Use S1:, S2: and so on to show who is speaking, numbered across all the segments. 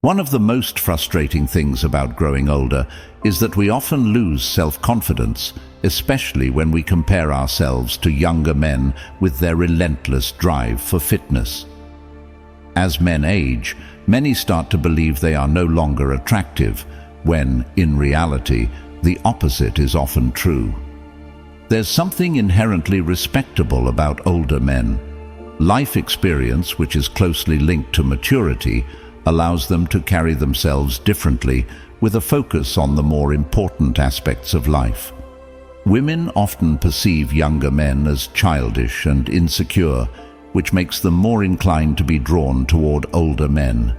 S1: One of the most frustrating things about growing older is that we often lose self-confidence, especially when we compare ourselves to younger men with their relentless drive for fitness. As men age, many start to believe they are no longer attractive, when, in reality, the opposite is often true. There's something inherently respectable about older men. Life experience, which is closely linked to maturity, allows them to carry themselves differently, with a focus on the more important aspects of life. Women often perceive younger men as childish and insecure, which makes them more inclined to be drawn toward older men.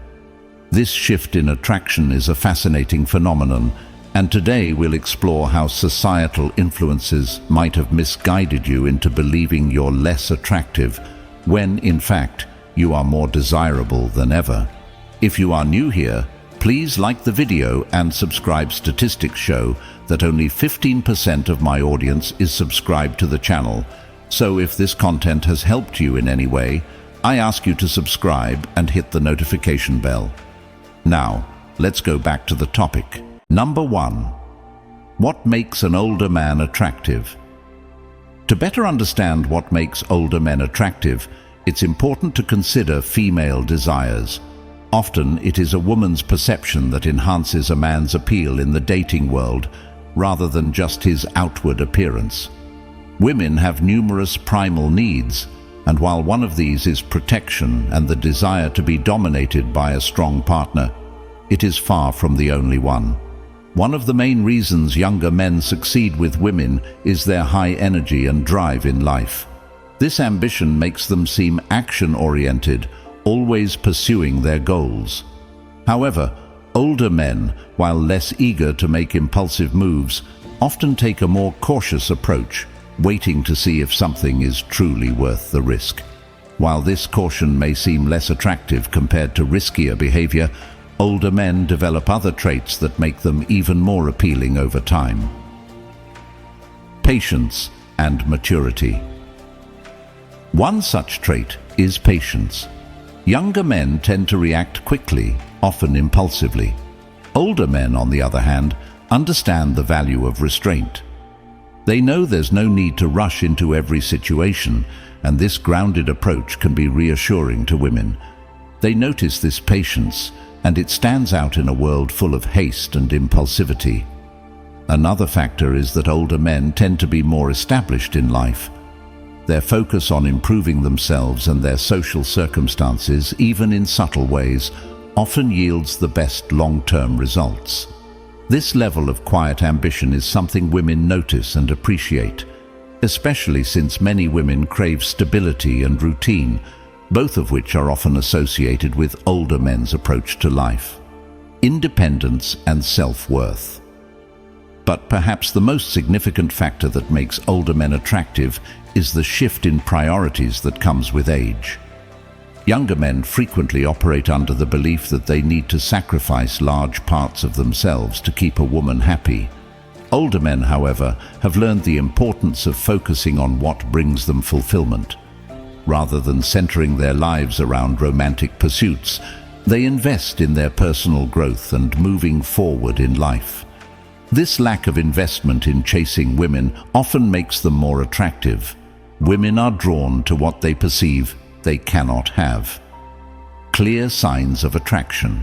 S1: This shift in attraction is a fascinating phenomenon, and today we'll explore how societal influences might have misguided you into believing you're less attractive, when, in fact, you are more desirable than ever. If you are new here, please like the video and subscribe. Statistics show that only 15% of my audience is subscribed to the channel, so if this content has helped you in any way, I ask you to subscribe and hit the notification bell. Now, let's go back to the topic. Number 1. What makes an older man attractive? To better understand what makes older men attractive, it's important to consider female desires. Often, it is a woman's perception that enhances a man's appeal in the dating world, rather than just his outward appearance. Women have numerous primal needs, and while one of these is protection and the desire to be dominated by a strong partner, it is far from the only one. One of the main reasons younger men succeed with women is their high energy and drive in life. This ambition makes them seem action-oriented, always pursuing their goals. However, older men, while less eager to make impulsive moves, often take a more cautious approach, waiting to see if something is truly worth the risk. While this caution may seem less attractive compared to riskier behavior, older men develop other traits that make them even more appealing over time. Patience and maturity. One such trait is patience. Younger men tend to react quickly, often impulsively. Older men, on the other hand, understand the value of restraint. They know there's no need to rush into every situation, and this grounded approach can be reassuring to women. They notice this patience, and it stands out in a world full of haste and impulsivity. Another factor is that older men tend to be more established in life. Their focus on improving themselves and their social circumstances, even in subtle ways, often yields the best long-term results. This level of quiet ambition is something women notice and appreciate, especially since many women crave stability and routine, both of which are often associated with older men's approach to life. Independence and self-worth. But perhaps the most significant factor that makes older men attractive is the shift in priorities that comes with age. Younger men frequently operate under the belief that they need to sacrifice large parts of themselves to keep a woman happy. Older men, however, have learned the importance of focusing on what brings them fulfillment. Rather than centering their lives around romantic pursuits, they invest in their personal growth and moving forward in life. This lack of investment in chasing women often makes them more attractive. Women are drawn to what they perceive they cannot have. Clear signs of attraction.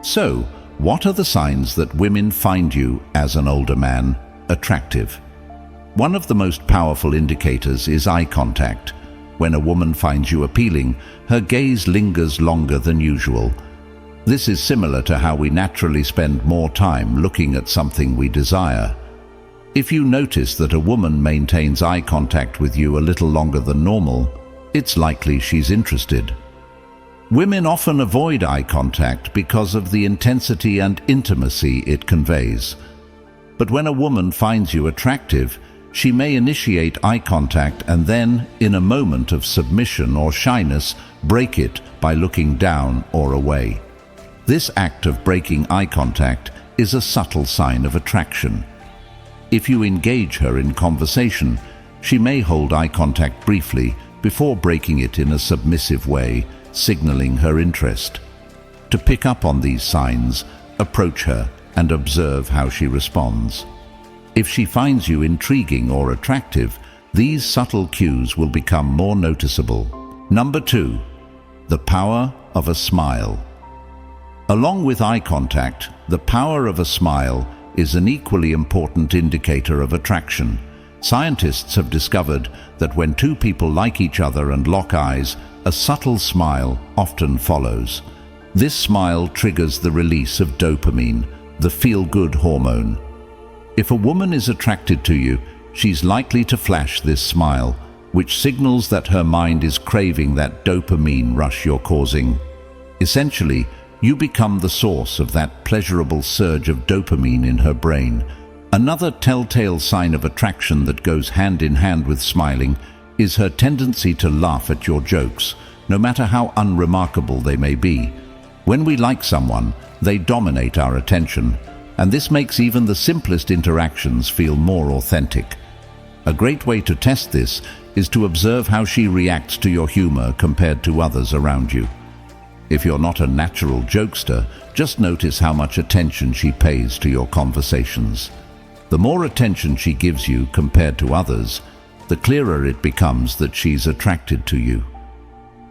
S1: So, what are the signs that women find you, as an older man, attractive? One of the most powerful indicators is eye contact. When a woman finds you appealing, her gaze lingers longer than usual. This is similar to how we naturally spend more time looking at something we desire. If you notice that a woman maintains eye contact with you a little longer than normal, it's likely she's interested. Women often avoid eye contact because of the intensity and intimacy it conveys. But when a woman finds you attractive, she may initiate eye contact and then, in a moment of submission or shyness, break it by looking down or away. This act of breaking eye contact is a subtle sign of attraction. If you engage her in conversation, she may hold eye contact briefly before breaking it in a submissive way, signaling her interest. To pick up on these signs, approach her and observe how she responds. If she finds you intriguing or attractive, these subtle cues will become more noticeable. Number 2, the power of a smile. Along with eye contact, the power of a smile is an equally important indicator of attraction. Scientists have discovered that when two people like each other and lock eyes, a subtle smile often follows. This smile triggers the release of dopamine, the feel-good hormone. If a woman is attracted to you, she's likely to flash this smile, which signals that her mind is craving that dopamine rush you're causing. Essentially, you become the source of that pleasurable surge of dopamine in her brain. Another telltale sign of attraction that goes hand in hand with smiling is her tendency to laugh at your jokes, no matter how unremarkable they may be. When we like someone, they dominate our attention, and this makes even the simplest interactions feel more authentic. A great way to test this is to observe how she reacts to your humor compared to others around you. If you're not a natural jokester, just notice how much attention she pays to your conversations. The more attention she gives you compared to others, the clearer it becomes that she's attracted to you.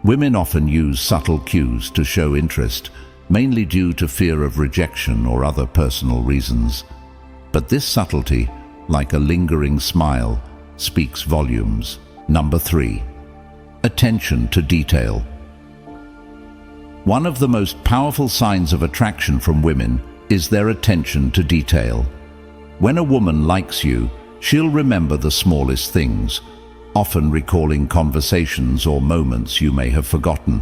S1: Women often use subtle cues to show interest, mainly due to fear of rejection or other personal reasons. But this subtlety, like a lingering smile, speaks volumes. Number 3, attention to detail. One of the most powerful signs of attraction from women is their attention to detail. When a woman likes you, she'll remember the smallest things, often recalling conversations or moments you may have forgotten.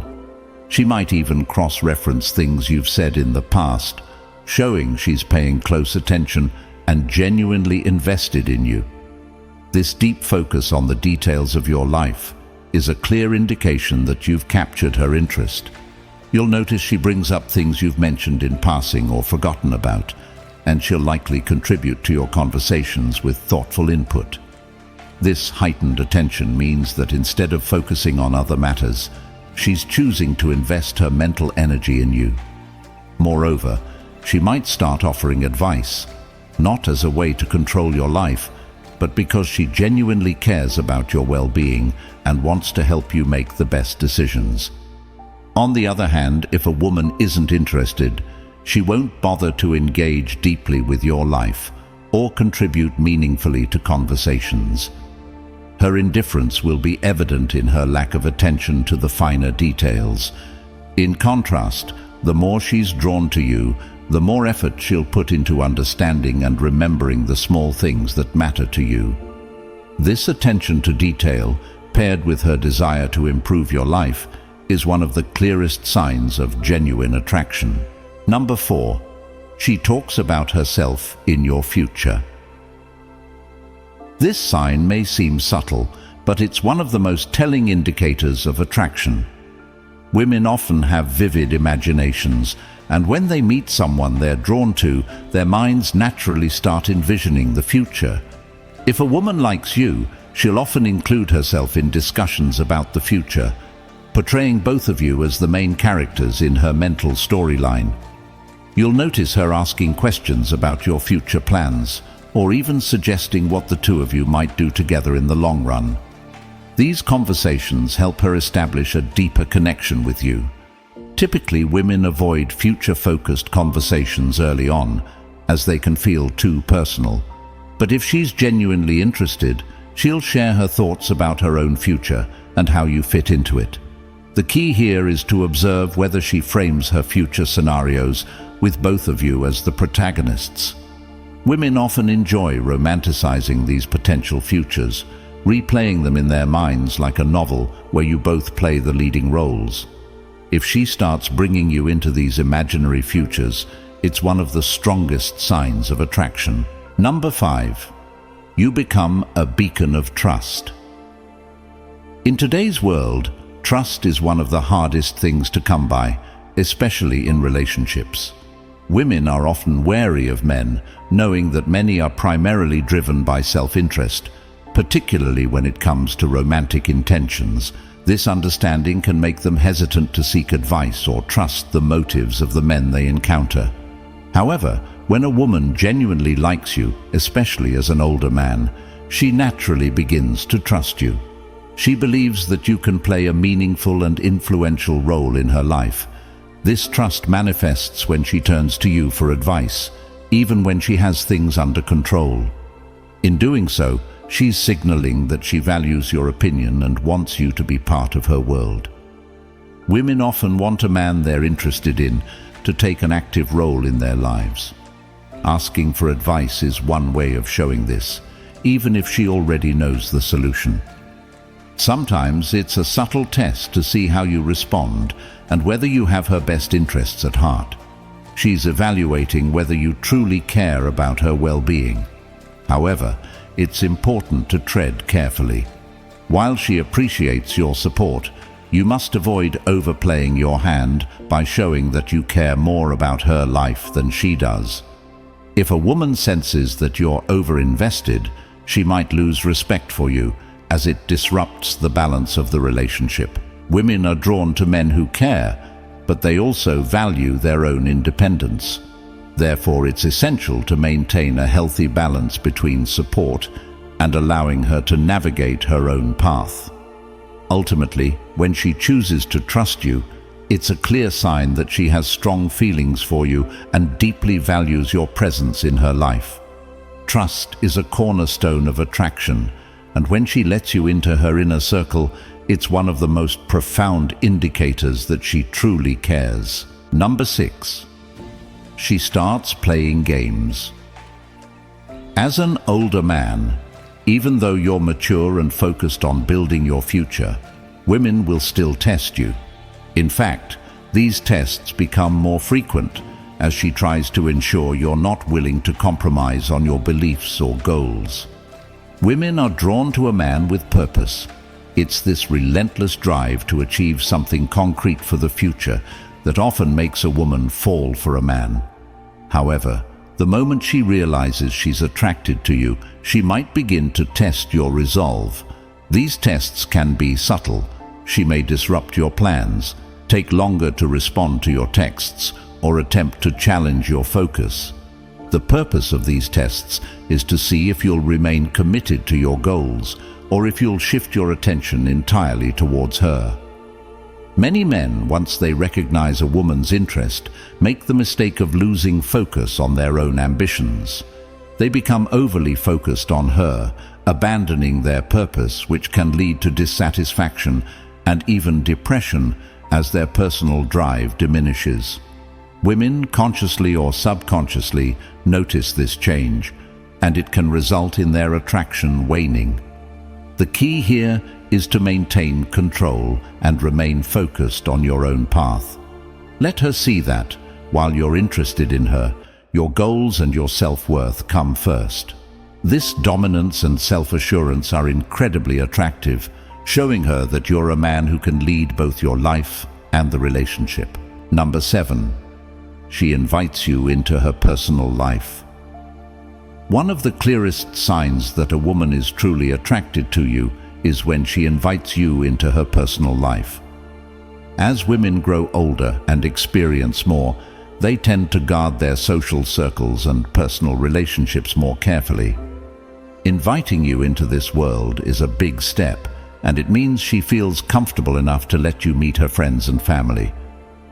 S1: She might even cross-reference things you've said in the past, showing she's paying close attention and genuinely invested in you. This deep focus on the details of your life is a clear indication that you've captured her interest. You'll notice she brings up things you've mentioned in passing or forgotten about, and she'll likely contribute to your conversations with thoughtful input. This heightened attention means that instead of focusing on other matters, she's choosing to invest her mental energy in you. Moreover, she might start offering advice, not as a way to control your life, but because she genuinely cares about your well-being and wants to help you make the best decisions. On the other hand, if a woman isn't interested, she won't bother to engage deeply with your life or contribute meaningfully to conversations. Her indifference will be evident in her lack of attention to the finer details. In contrast, the more she's drawn to you, the more effort she'll put into understanding and remembering the small things that matter to you. This attention to detail, paired with her desire to improve your life, is one of the clearest signs of genuine attraction. Number 4, she talks about herself in your future. This sign may seem subtle, but it's one of the most telling indicators of attraction. Women often have vivid imaginations, and when they meet someone they're drawn to, their minds naturally start envisioning the future. If a woman likes you, she'll often include herself in discussions about the future, portraying both of you as the main characters in her mental storyline. You'll notice her asking questions about your future plans, or even suggesting what the two of you might do together in the long run. These conversations help her establish a deeper connection with you. Typically, women avoid future-focused conversations early on, as they can feel too personal. But if she's genuinely interested, she'll share her thoughts about her own future and how you fit into it. The key here is to observe whether she frames her future scenarios with both of you as the protagonists. Women often enjoy romanticizing these potential futures, replaying them in their minds like a novel where you both play the leading roles. If she starts bringing you into these imaginary futures, it's one of the strongest signs of attraction. Number 5, you become a beacon of trust. In today's world, trust is one of the hardest things to come by, especially in relationships. Women are often wary of men, knowing that many are primarily driven by self-interest, particularly when it comes to romantic intentions, This understanding can make them hesitant to seek advice or trust the motives of the men they encounter. However, when a woman genuinely likes you, especially as an older man, she naturally begins to trust you. She believes that you can play a meaningful and influential role in her life. This trust manifests when she turns to you for advice, even when she has things under control. In doing so, she's signaling that she values your opinion and wants you to be part of her world. Women often want a man they're interested in to take an active role in their lives. Asking for advice is one way of showing this, even if she already knows the solution. Sometimes it's a subtle test to see how you respond and whether you have her best interests at heart. She's evaluating whether you truly care about her well-being. However, it's important to tread carefully. While she appreciates your support, you must avoid overplaying your hand by showing that you care more about her life than she does. If a woman senses that you're over-invested, she might lose respect for you, as it disrupts the balance of the relationship. Women are drawn to men who care, but they also value their own independence. Therefore, it's essential to maintain a healthy balance between support and allowing her to navigate her own path. Ultimately, when she chooses to trust you, it's a clear sign that she has strong feelings for you and deeply values your presence in her life. Trust is a cornerstone of attraction, and when she lets you into her inner circle, it's one of the most profound indicators that she truly cares. Number 6. She starts playing games. As an older man, even though you're mature and focused on building your future, women will still test you. In fact, these tests become more frequent as she tries to ensure you're not willing to compromise on your beliefs or goals. Women are drawn to a man with purpose. It's this relentless drive to achieve something concrete for the future that often makes a woman fall for a man. However, the moment she realizes she's attracted to you, she might begin to test your resolve. These tests can be subtle. She may disrupt your plans, take longer to respond to your texts, or attempt to challenge your focus. The purpose of these tests is to see if you'll remain committed to your goals or if you'll shift your attention entirely towards her. Many men, once they recognize a woman's interest, make the mistake of losing focus on their own ambitions. They become overly focused on her, abandoning their purpose, which can lead to dissatisfaction and even depression as their personal drive diminishes. Women, consciously or subconsciously, notice this change, and it can result in their attraction waning. The key here is to maintain control and remain focused on your own path. Let her see that, while you're interested in her, your goals and your self-worth come first. This dominance and self-assurance are incredibly attractive, showing her that you're a man who can lead both your life and the relationship. Number 7. She invites you into her personal life. One of the clearest signs that a woman is truly attracted to you is when she invites you into her personal life. As women grow older and experience more, they tend to guard their social circles and personal relationships more carefully. Inviting you into this world is a big step, and it means she feels comfortable enough to let you meet her friends and family.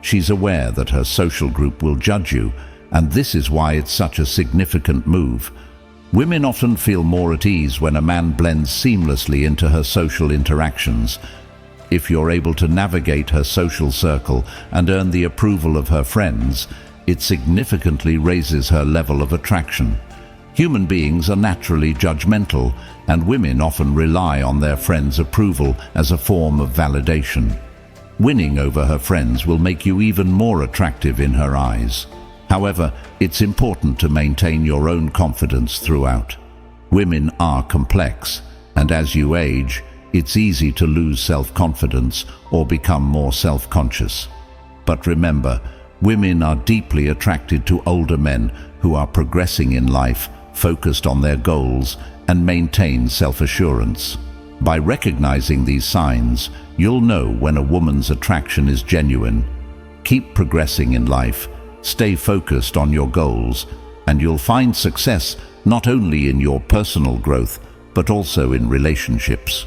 S1: She's aware that her social group will judge you, and this is why it's such a significant move. Women often feel more at ease when a man blends seamlessly into her social interactions. If you're able to navigate her social circle and earn the approval of her friends, it significantly raises her level of attraction. Human beings are naturally judgmental, and women often rely on their friends' approval as a form of validation. Winning over her friends will make you even more attractive in her eyes. However, it's important to maintain your own confidence throughout. Women are complex, and as you age, it's easy to lose self-confidence or become more self-conscious. But remember, women are deeply attracted to older men who are progressing in life, focused on their goals, and maintain self-assurance. By recognizing these signs, you'll know when a woman's attraction is genuine. Keep progressing in life, stay focused on your goals, and you'll find success not only in your personal growth, but also in relationships.